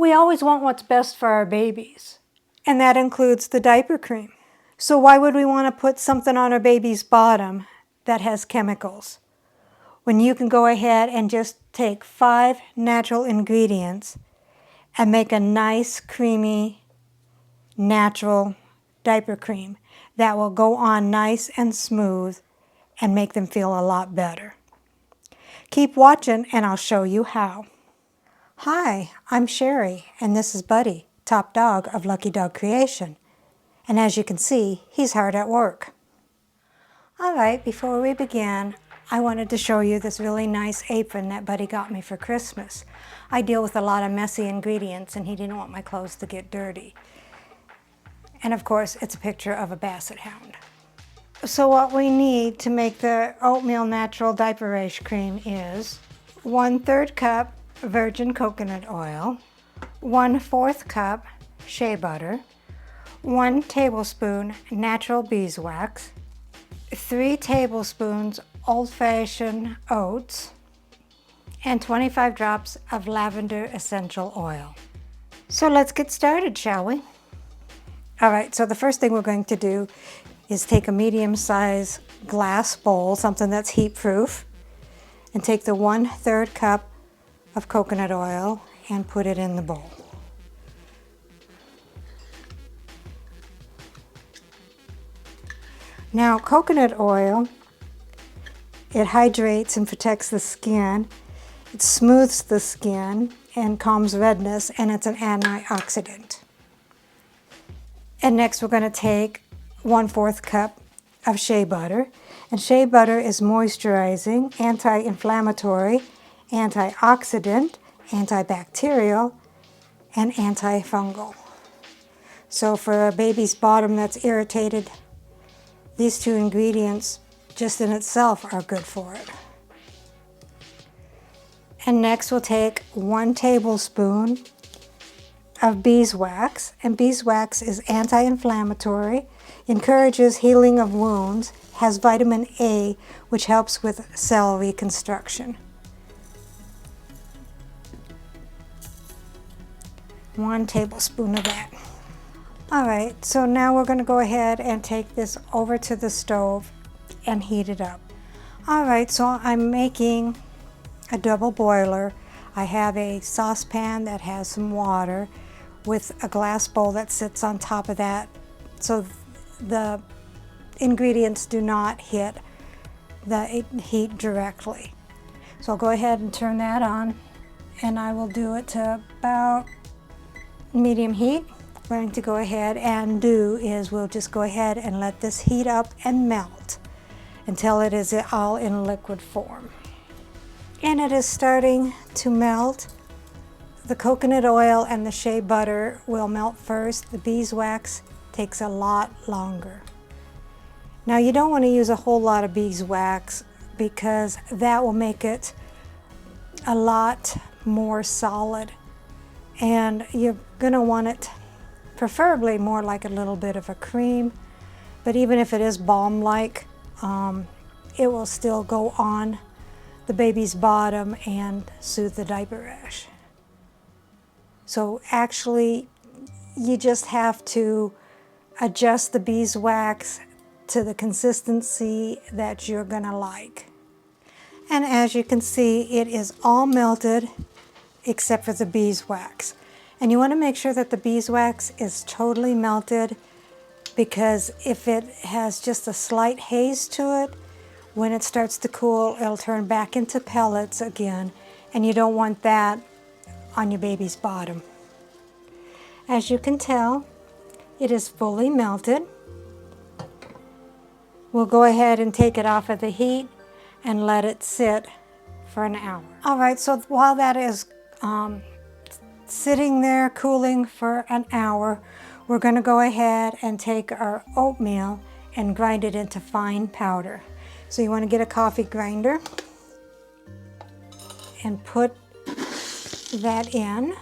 We always want what's best for our babies, and that includes the diaper cream. So why would we want to put something on our baby's bottom that has chemicals, when you can go ahead and just take 5 natural ingredients and make a nice, creamy, natural diaper cream that will go on nice and smooth and make them feel a lot better. Keep watching and I'll show you how. Hi, I'm Sherry and this is Buddy, top dog of Lucky Dog Creation. And as you can see, he's hard at work. All right, before we begin, I wanted to show you this really nice apron that Buddy got me for Christmas. I deal with a lot of messy ingredients and he didn't want my clothes to get dirty. And of course, it's a picture of a basset hound. So what we need to make the Oatmeal Natural Diaper Rash Cream is 1/3 cup virgin coconut oil, 1/4 cup shea butter, 1 tablespoon natural beeswax, 3 tablespoons old-fashioned oats, and 25 drops of lavender essential oil. So let's get started, shall we? All right, so the first thing we're going to do is take a medium-sized glass bowl, something that's heat-proof, and take the 1/3 cup of coconut oil and put it in the bowl. Now, coconut oil, it hydrates and protects the skin, it smooths the skin and calms redness, and it's an antioxidant. And next we're going to take 1/4 cup of shea butter. And shea butter is moisturizing, anti-inflammatory, antioxidant, antibacterial, and antifungal. So for a baby's bottom that's irritated, these 2 ingredients just in itself are good for it. And next we'll take 1 tablespoon of beeswax, and beeswax is anti-inflammatory, encourages healing of wounds, has vitamin A, which helps with cell reconstruction. 1 tablespoon of that. All right, so now we're going to go ahead and take this over to the stove and heat it up. All right, so I'm making a double boiler. I have a saucepan that has some water with a glass bowl that sits on top of that, so the ingredients do not hit the heat directly. So I'll go ahead and turn that on, and I will do it to about medium heat. What I'm going to go ahead and do is we'll just go ahead and let this heat up and melt until it is all in liquid form. And it is starting to melt. The coconut oil and the shea butter will melt first. The beeswax takes a lot longer. Now you don't want to use a whole lot of beeswax because that will make it a lot more solid. And you're going to want it preferably more like a little bit of a cream. But even if it is balm-like, it will still go on the baby's bottom and soothe the diaper rash. So actually, you just have to adjust the beeswax to the consistency that you're gonna like. And as you can see, it is all melted except for the beeswax. And you wanna make sure that the beeswax is totally melted, because if it has just a slight haze to it, when it starts to cool, it'll turn back into pellets again, and you don't want that on your baby's bottom. As you can tell, it is fully melted. We'll go ahead and take it off of the heat and let it sit for an hour. All right, so while that is sitting there cooling for an hour, we're going to go ahead and take our oatmeal and grind it into fine powder. So you want to get a coffee grinder and put that in.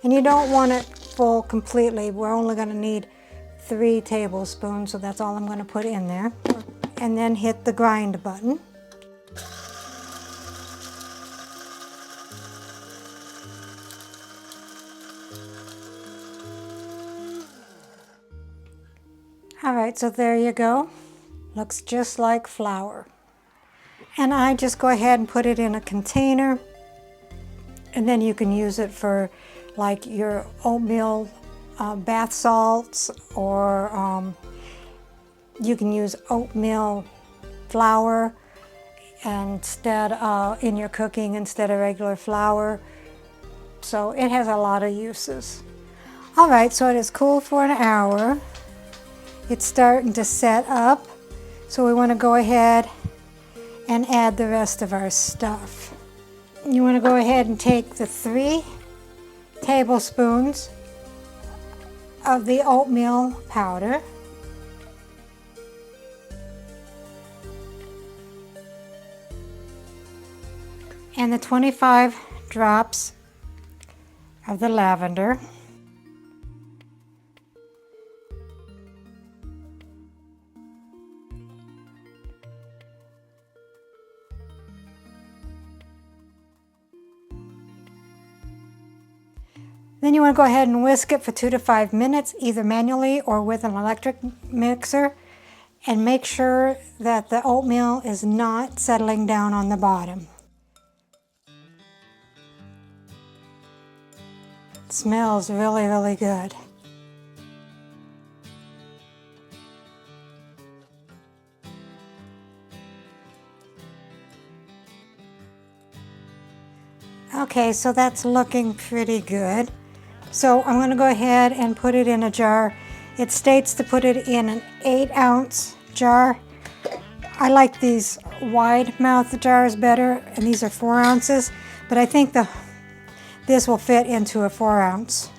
And you don't want it full completely. We're only going to need 3 tablespoons, so that's all I'm going to put in there. And then hit the grind button. All right, so there you go. Looks just like flour. And I just go ahead and put it in a container, and then you can use it for like your oatmeal bath salts, or you can use oatmeal flour instead in your cooking instead of regular flour. So it has a lot of uses. All right, so it is cooled for an hour. It's starting to set up, so we want to go ahead and add the rest of our stuff. You want to go ahead and take the 3 tablespoons of the oatmeal powder, and the 25 drops of the lavender, then you want to go ahead and whisk it for 2 to 5 minutes, either manually or with an electric mixer, and make sure that the oatmeal is not settling down on the bottom. It smells really, really good. Okay, so that's looking pretty good. So I'm going to go ahead and put it in a jar. It states to put it in an 8-ounce jar. I like these wide mouth jars better, and these are 4 ounces, but I think this will fit into a 4-ounce.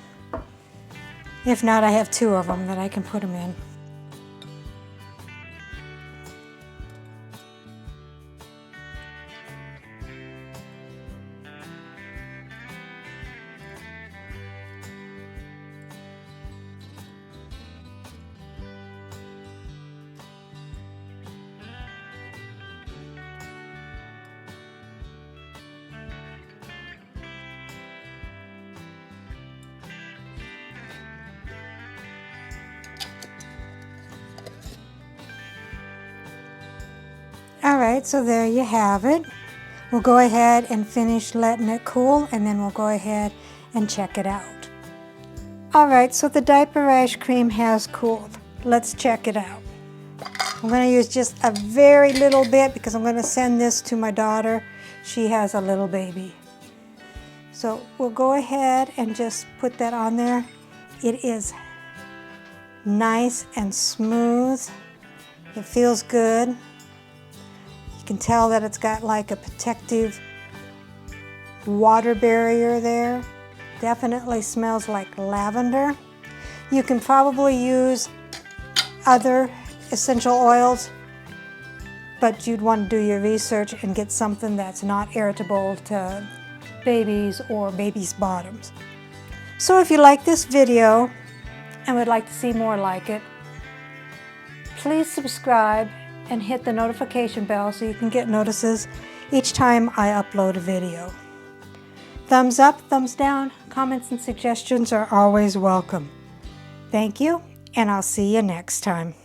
If not, I have 2 of them that I can put them in. All right, so there you have it. We'll go ahead and finish letting it cool, and then we'll go ahead and check it out. All right, so the Diaper Rash cream has cooled. Let's check it out. I'm going to use just a very little bit because I'm going to send this to my daughter. She has a little baby. So we'll go ahead and just put that on there. It is nice and smooth. It feels good. You can tell that it's got like a protective water barrier there. Definitely smells like lavender. You can probably use other essential oils, but you'd want to do your research and get something that's not irritable to babies or babies' bottoms. So if you like this video and would like to see more like it, please subscribe and hit the notification bell so you can get notices each time I upload a video. Thumbs up, thumbs down, comments and suggestions are always welcome. Thank you, and I'll see you next time.